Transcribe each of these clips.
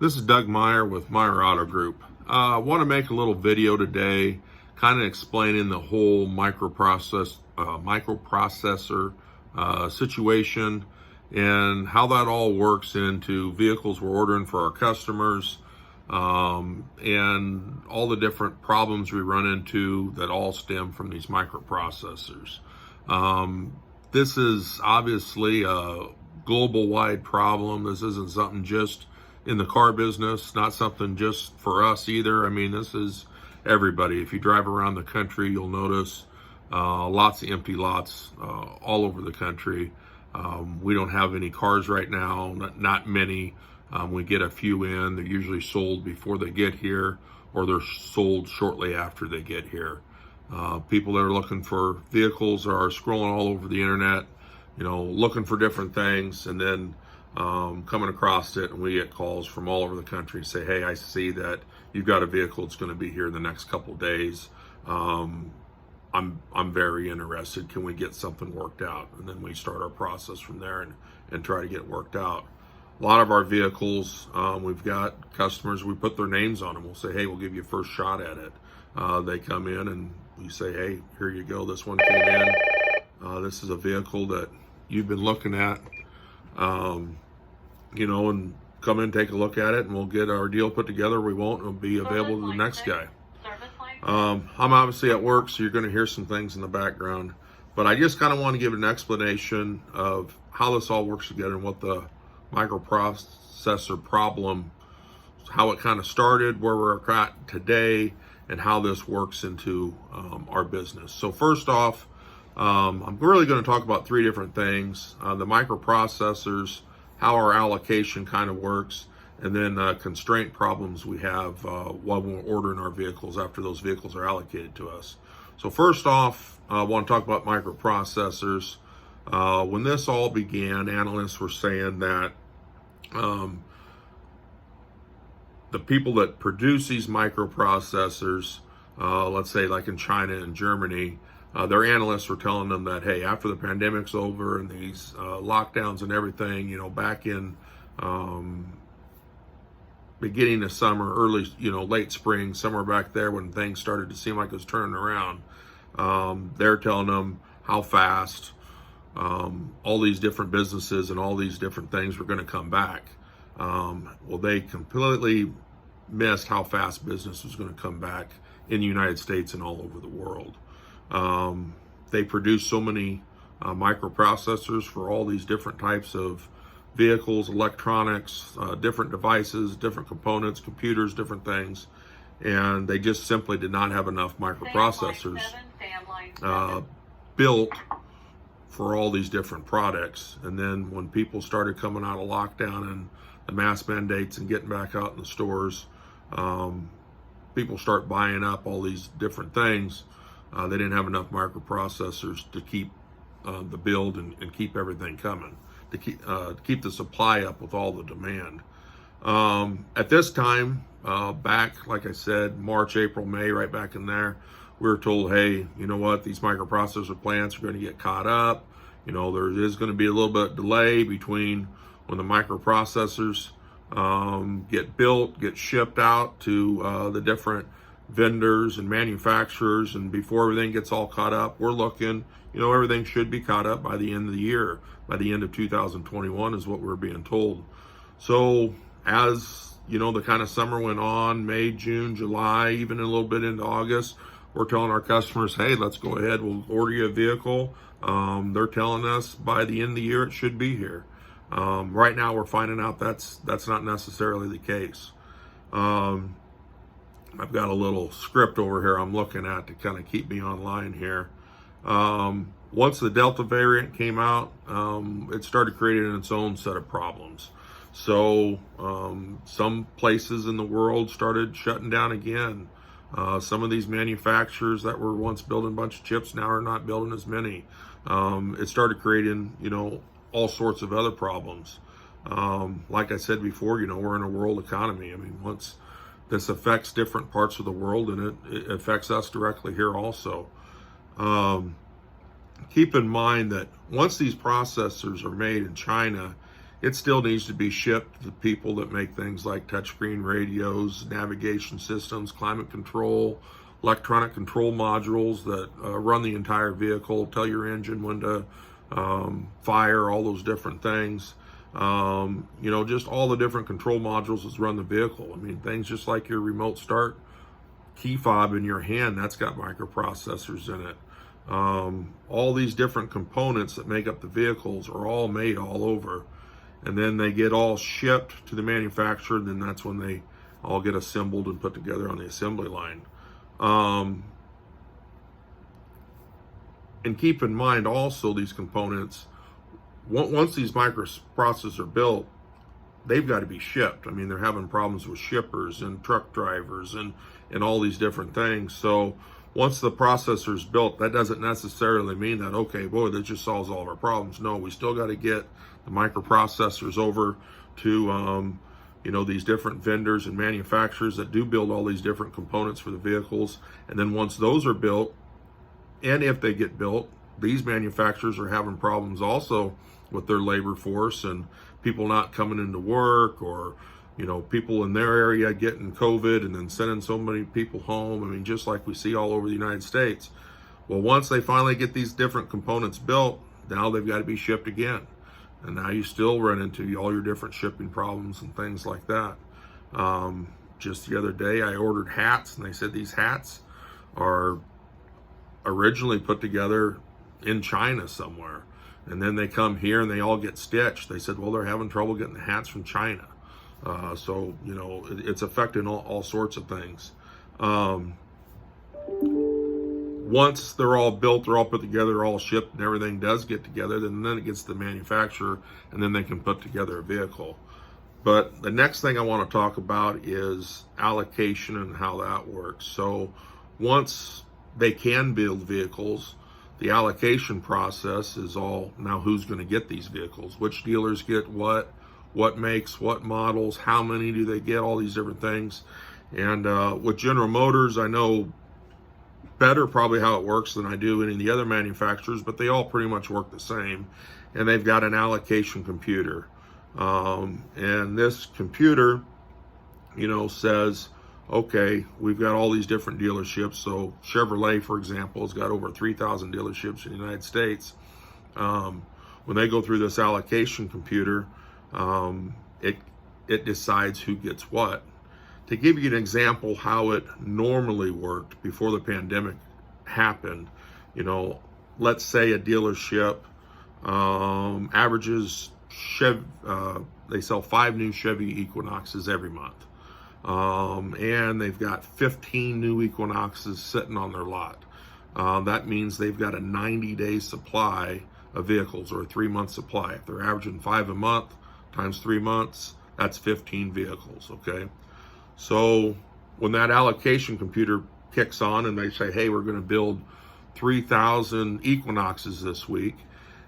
This is Doug Meyer with Meyer Auto Group. I want to make a little video today kind of explaining the whole microprocessor situation and how that all works into vehicles we're ordering for our customers, and all the different problems we run into that all stem from these microprocessors. This is obviously a global wide problem. This isn't something just in the car business, not something just for us either. I mean, this is everybody. If you drive around the country, you'll notice lots of empty lots all over the country. We don't have any cars right now, not many. We get a few in. They're usually sold before they get here, or they're sold shortly after they get here. People that are looking for vehicles are scrolling all over the internet, looking for different things, and then coming across it, and we get calls from all over the country say, hey, I see that you've got a vehicle that's going to be here in the next couple of days. I'm very interested. Can we get something worked out? And then we start our process from there and try to get it worked out. A lot of our vehicles, we've got customers, we put their names on them. We'll say, hey, we'll give you a first shot at it. They come in and we say, hey, here you go. This one came in. This is a vehicle that you've been looking at, and come in, take a look at it, and we'll get our deal put together. We won't. It'll be available to the next guy. I'm obviously at work, so you're going to hear some things in the background, but I just kind of want to give an explanation of how this all works together and what the microprocessor problem, how it kind of started, where we're at today, and how this works into our business. So first off, I'm really going to talk about three different things: the microprocessors, how our allocation kind of works, and then constraint problems we have while we're ordering our vehicles after those vehicles are allocated to us. So first off, I want to talk about microprocessors. When this all began, analysts were saying that the people that produce these microprocessors, let's say like in China and Germany, their analysts were telling them that, hey, after the pandemic's over and these lockdowns and everything, back in beginning of summer, early, late spring, somewhere back there when things started to seem like it was turning around, they're telling them how fast all these different businesses and all these different things were going to come back. Well, they completely missed how fast business was going to come back in the United States and all over the world. They produce so many microprocessors for all these different types of vehicles, electronics, different devices, different components, computers, different things, and they just simply did not have enough microprocessors built for all these different products. And then when people started coming out of lockdown and the mask mandates and getting back out in the stores, people start buying up all these different things. They didn't have enough microprocessors to keep the build and keep everything coming, to keep the supply up with all the demand. At this time, back, like I said, March, April, May, right back in there, we were told, hey, you know what, these microprocessor plants are going to get caught up. There is going to be a little bit of delay between when the microprocessors get built, get shipped out to the different vendors and manufacturers, and before everything gets all caught up, we're looking, everything should be caught up by the end of the year, by the end of 2021 is what we're being told. So as the kind of summer went on, May, June, July, even a little bit into August, we're telling our customers, hey, let's go ahead, we'll order you a vehicle. They're telling us by the end of the year it should be here. Right now we're finding out that's not necessarily the case. I've got a little script over here I'm looking at to kind of keep me online here. Once the Delta variant came out, it started creating its own set of problems. So some places in the world started shutting down again. Some of these manufacturers that were once building a bunch of chips now are not building as many. It started creating, all sorts of other problems. Like I said before, we're in a world economy. I mean, once this affects different parts of the world, and it affects us directly here also. Keep in mind that once these processors are made in China it still needs to be shipped to people that make things like touchscreen radios, navigation systems, climate control, electronic control modules that run the entire vehicle, tell your engine when to fire, all those different things. Just all the different control modules that run the vehicle. I mean, things just like your remote start key fob in your hand, that's got microprocessors in it. All these different components that make up the vehicles are all made all over. And then they get all shipped to the manufacturer, and then that's when they all get assembled and put together on the assembly line. And keep in mind also these components, once these microprocessors are built, they've got to be shipped. I mean, they're having problems with shippers and truck drivers and all these different things. So once the processor's built, that doesn't necessarily mean that, okay, boy, that just solves all of our problems. No, we still got to get the microprocessors over to these different vendors and manufacturers that do build all these different components for the vehicles. And then once those are built, and if they get built, these manufacturers are having problems also with their labor force and people not coming into work, or people in their area getting COVID and then sending so many people home. I mean, just like we see all over the United States. Well, once they finally get these different components built, now they've got to be shipped again. And now you still run into all your different shipping problems and things like that. Just the other day, I ordered hats, and they said these hats are originally put together in China somewhere. And then they come here and they all get stitched. They said, well, they're having trouble getting the hats from China. So it's affecting all sorts of things. Once they're all built, they're all put together, all shipped, and everything does get together, then it gets to the manufacturer, and then they can put together a vehicle. But the next thing I want to talk about is allocation and how that works. So once they can build vehicles, the allocation process is all, now who's going to get these vehicles, which dealers get what makes, what models, how many do they get, all these different things. And with General Motors, I know better probably how it works than I do any of the other manufacturers, but they all pretty much work the same. And they've got an allocation computer. And this computer, says, okay, we've got all these different dealerships. So Chevrolet, for example, has got over 3,000 dealerships in the United States. When they go through this allocation computer, it decides who gets what. To give you an example how it normally worked before the pandemic happened, let's say a dealership averages they sell 5 new Chevy Equinoxes every month. And they've got 15 new Equinoxes sitting on their lot. That means they've got a 90-day supply of vehicles, or a 3-month supply. If they're averaging 5 a month times 3 months, that's 15 vehicles, okay? So when that allocation computer kicks on and they say, hey, we're going to build 3,000 Equinoxes this week,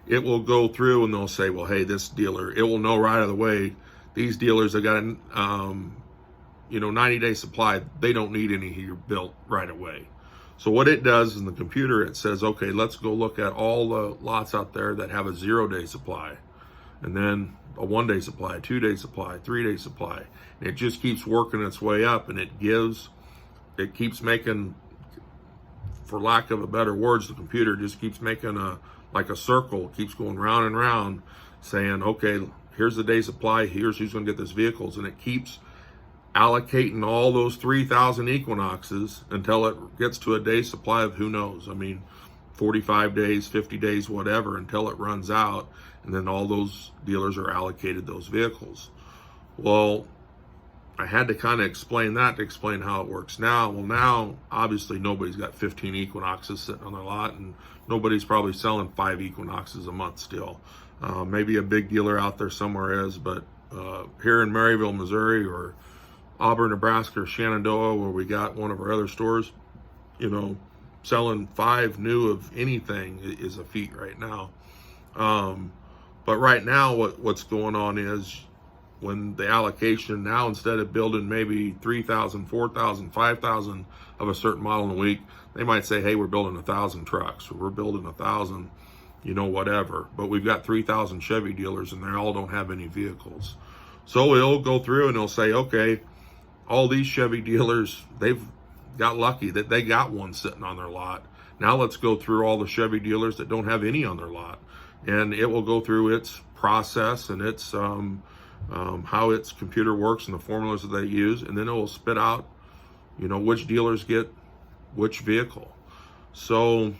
it will go through and they'll say, well, hey, this dealer, it will know right out of the way, these dealers have got 90-day supply. They don't need any here built right away. So what it does in the computer, it says, okay, let's go look at all the lots out there that have a 0-day supply, and then a 1-day supply, a 2-day supply, 3-day supply. And it just keeps working its way up, and it keeps making, for lack of a better words, the computer just keeps making like a circle, keeps going round and round, saying, okay, here's the day supply, here's who's going to get these vehicles, and it keeps allocating all those 3,000 Equinoxes until it gets to a day supply of who knows. I mean, 45 days, 50 days, whatever, until it runs out, and then all those dealers are allocated those vehicles. Well, I had to kind of explain that to explain how it works now. Well, now, obviously, nobody's got 15 Equinoxes sitting on their lot, and nobody's probably selling 5 Equinoxes a month still. Maybe a big dealer out there somewhere is, but here in Maryville, Missouri, or Auburn, Nebraska, or Shenandoah, where we got one of our other stores, selling 5 new of anything is a feat right now. But right now, what's going on is, when the allocation now, instead of building maybe 3,000, 4,000, 5,000 of a certain model in a week, they might say, hey, we're building 1,000 trucks, or we're building 1,000 whatever. But we've got 3,000 Chevy dealers and they all don't have any vehicles. So it'll go through and it'll say, okay, all these Chevy dealers, they've got lucky that they got one sitting on their lot. Now let's go through all the Chevy dealers that don't have any on their lot. And it will go through its process and its how its computer works and the formulas that they use. And then it will spit out, which dealers get which vehicle. So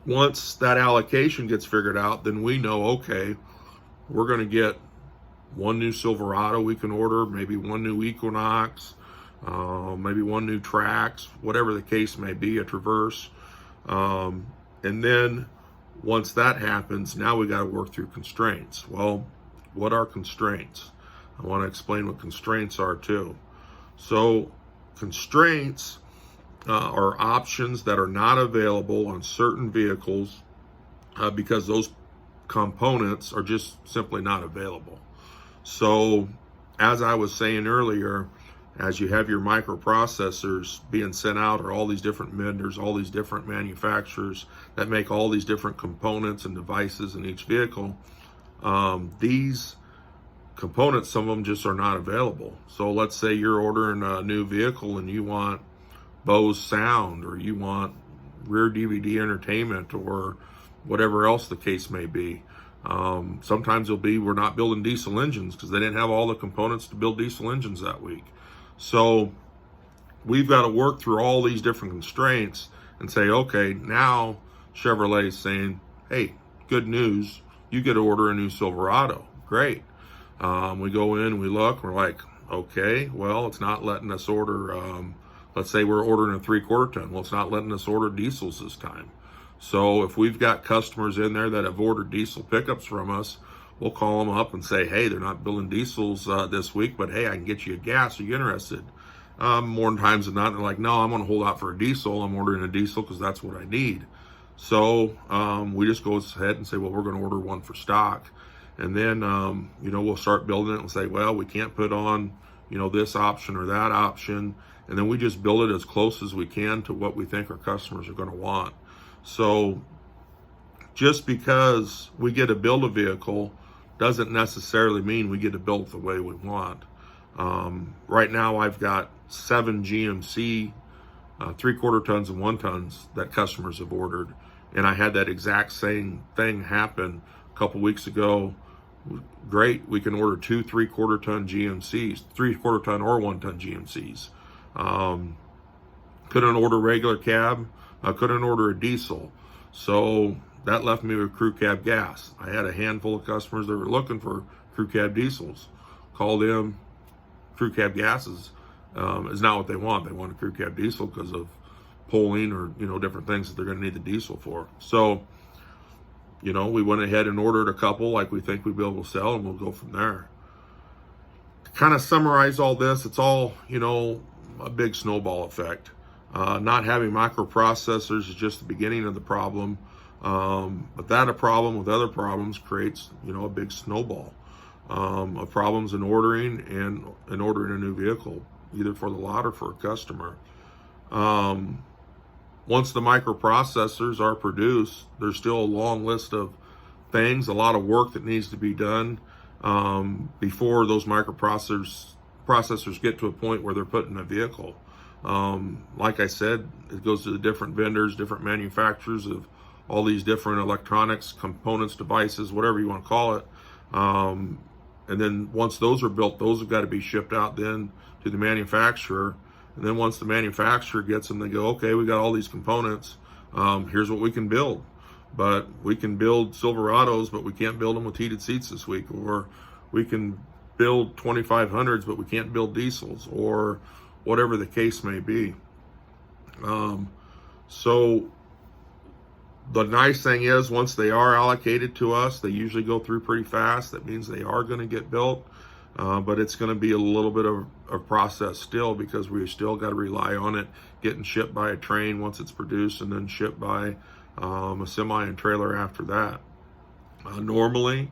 once that allocation gets figured out, then we know, okay, we're going to get one new Silverado we can order, maybe one new Equinox, maybe one new Trax, whatever the case may be, a Traverse. And then once that happens, now we got to work through constraints. Well, what are constraints? I want to explain what constraints are too. So constraints are options that are not available on certain vehicles because those components are just simply not available. So as I was saying earlier, as you have your microprocessors being sent out, or all these different vendors, all these different manufacturers that make all these different components and devices in each vehicle, these components, some of them just are not available. So let's say you're ordering a new vehicle and you want Bose sound, or you want rear DVD entertainment, or whatever else the case may be. Sometimes it'll be we're not building diesel engines because they didn't have all the components to build diesel engines that week. So we've got to work through all these different constraints and say, okay, now Chevrolet is saying, hey, good news, you get to order a new Silverado. Great. We go in, we look, we're like, okay, well, it's not letting us order, let's say we're ordering a 3/4 ton. Well, it's not letting us order diesels this time. So if we've got customers in there that have ordered diesel pickups from us, we'll call them up and say, hey, they're not building diesels this week, but hey, I can get you a gas. Are you interested? More times than not, they're like, no, I'm going to hold out for a diesel. I'm ordering a diesel because that's what I need. So we just go ahead and say, well, we're going to order one for stock. And then, we'll start building it and say, well, we can't put on, this option or that option. And then we just build it as close as we can to what we think our customers are going to want. So just because we get to build a vehicle doesn't necessarily mean we get to build it the way we want. Right now I've got 7 GMC 3/4 tons and 1 tons that customers have ordered. And I had that exact same thing happen a couple weeks ago. Great, we can order 2 3/4 ton GMCs, 3/4 ton or 1 ton GMCs. Couldn't order regular cab. I couldn't order a diesel. So that left me with crew cab gas. I had a handful of customers that were looking for crew cab diesels. Called them, crew cab gases is not what they want. They want a crew cab diesel because of polling or, different things that they're going to need the diesel for. So, we went ahead and ordered a couple like we think we'd be able to sell, and we'll go from there. To kind of summarize all this, it's all, a big snowball effect. Not having microprocessors is just the beginning of the problem. But that a problem with other problems creates, a big snowball of problems in ordering and ordering a new vehicle, either for the lot or for a customer. Once the microprocessors are produced, there's still a long list of things, a lot of work that needs to be done before those microprocessors get to a point where they're put in a vehicle. Like I said, it goes to the different vendors, different manufacturers of all these different electronics, components, devices, whatever you want to call it. And then once those are built, those have got to be shipped out then to the manufacturer. And then once the manufacturer gets them, they go, okay, we got all these components. Here's what we can build. But we can build Silverados, but we can't build them with heated seats this week. Or we can build 2500s, but we can't build diesels, or whatever the case may be. So the nice thing is, once they are allocated to us, they usually go through pretty fast. That means they are going to get built. But it's going to be a little bit of a process still, because we still got to rely on it getting shipped by a train once it's produced, and then shipped by a semi and trailer after that. Normally,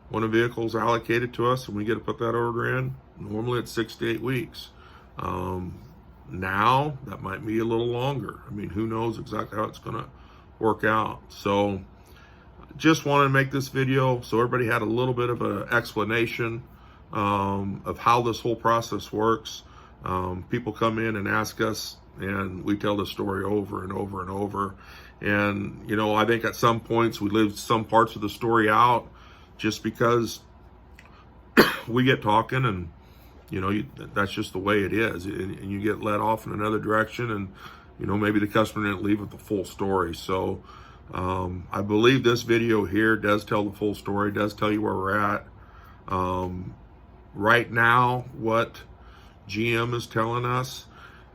when a vehicle is allocated to us and we get to put that order in, normally it's 6 to 8 weeks. Now, that might be a little longer. I mean, who knows exactly how it's going to work out. So just wanted to make this video so everybody had a little bit of an explanation of how this whole process works. People come in and ask us, and we tell the story over and over and over. And, you know, I think at some points we leave some parts of the story out just because we get talking, and, you know, that's just the way it is. And you get led off in another direction, and, you know, maybe the customer didn't leave with the full story. So I believe this video here does tell the full story, does tell you where we're at. Right now, what GM is telling us,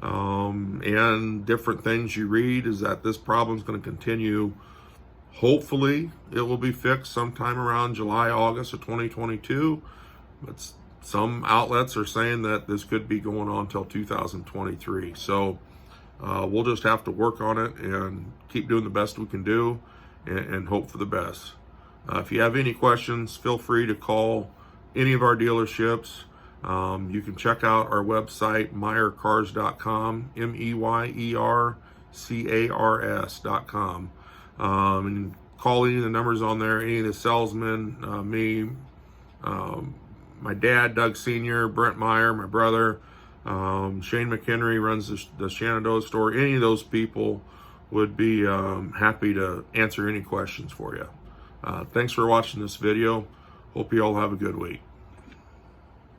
and different things you read, is that this problem is going to continue. Hopefully it will be fixed sometime around July, August of 2022. But some outlets are saying that this could be going on till 2023. So we'll just have to work on it and keep doing the best we can do, and hope for the best. If you have any questions, feel free to call any of our dealerships. You can check out our website, meyercars.com, MEYERCARS.com. And call any of the numbers on there, any of the salesmen, me, my dad, Doug Sr., Brent Meyer, my brother, Shane McHenry runs the Shenandoah store. Any of those people would be happy to answer any questions for you. Thanks for watching this video. Hope you all have a good week.